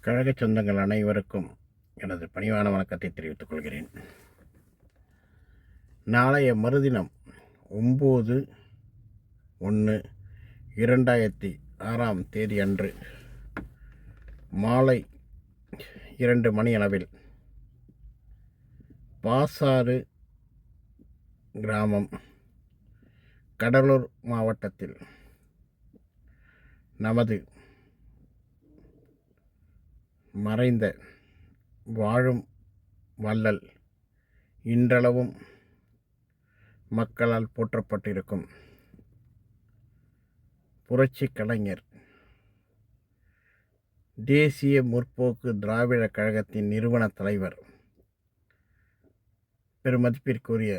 கழக சொந்தங்கள் அனைவருக்கும் எனது பணிவான வணக்கத்தை தெரிவித்துக் கொள்கிறேன். நாளைய மறுதினம் 9/1/2006 அன்று மாலை 2 மணி அளவில் பாசாறு கிராமம், கடலூர் மாவட்டத்தில் நமது மறைந்த வாழும் வள்ளல், இன்றளவும் மக்களால் போற்றப்பட்டிருக்கும் புரட்சி கலைஞர், தேசிய முற்போக்கு திராவிட கழகத்தின் நிறுவன தலைவர், பெருமதிப்பிற்குரிய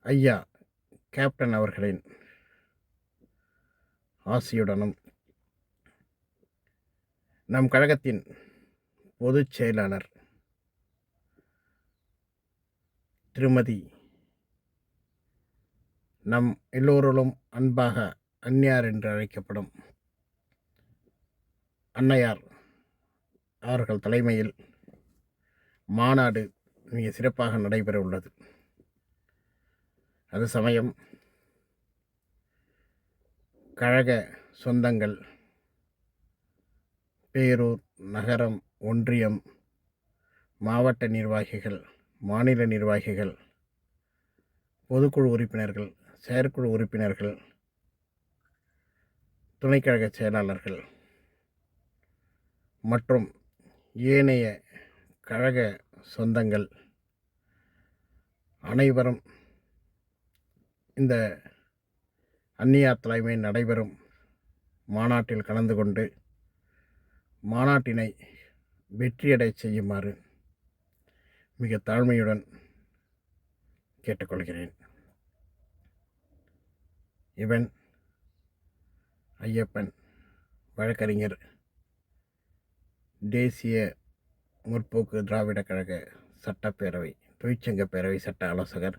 ஐயா கேப்டன் அவர்களின் ஆசியுடனும், நம் கழகத்தின் பொதுச் செயலாளர் திருமதி, நம் எல்லோரிலும் அன்பாக அன்னையார் என்று அழைக்கப்படும் அன்னையார் அவர்கள் தலைமையில் மாநாடு மிக சிறப்பாக நடைபெற உள்ளது. அது சமயம் கழக சொந்தங்கள், பேரூர் நகரம், ஒன்றியம், மாவட்ட நிர்வாகிகள், மாநில நிர்வாகிகள், பொதுக்குழு உறுப்பினர்கள், செயற்குழு உறுப்பினர்கள், துணைக்கழக செயலாளர்கள் மற்றும் ஏனைய கழக சொந்தங்கள் அனைவரும் இந்த அன்னையார் தலைமையில் நடைபெறும் மாநாட்டில் கலந்து கொண்டு மாநாட்டினை வெற்றியடை செய்யுமாறு மிக தாழ்மையுடன் கேட்டுக்கொள்கிறேன். இவன் ஐயப்பன், வழக்கறிஞர், தேசிய முற்போக்கு திராவிட கழக சட்டப்பேரவை தொழிற்சங்க பேரவை சட்ட ஆலோசகர்,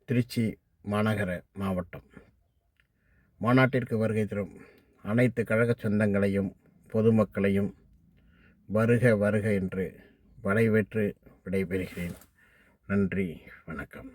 திருச்சி மாநகர மாவட்டம். மாநாட்டிற்கு வருகை தரும் அனைத்து கழக சொந்தங்களையும் பொதுமக்களையும் வருக வருக என்று வரவேற்று விடைபெறுகிறேன். நன்றி, வணக்கம்.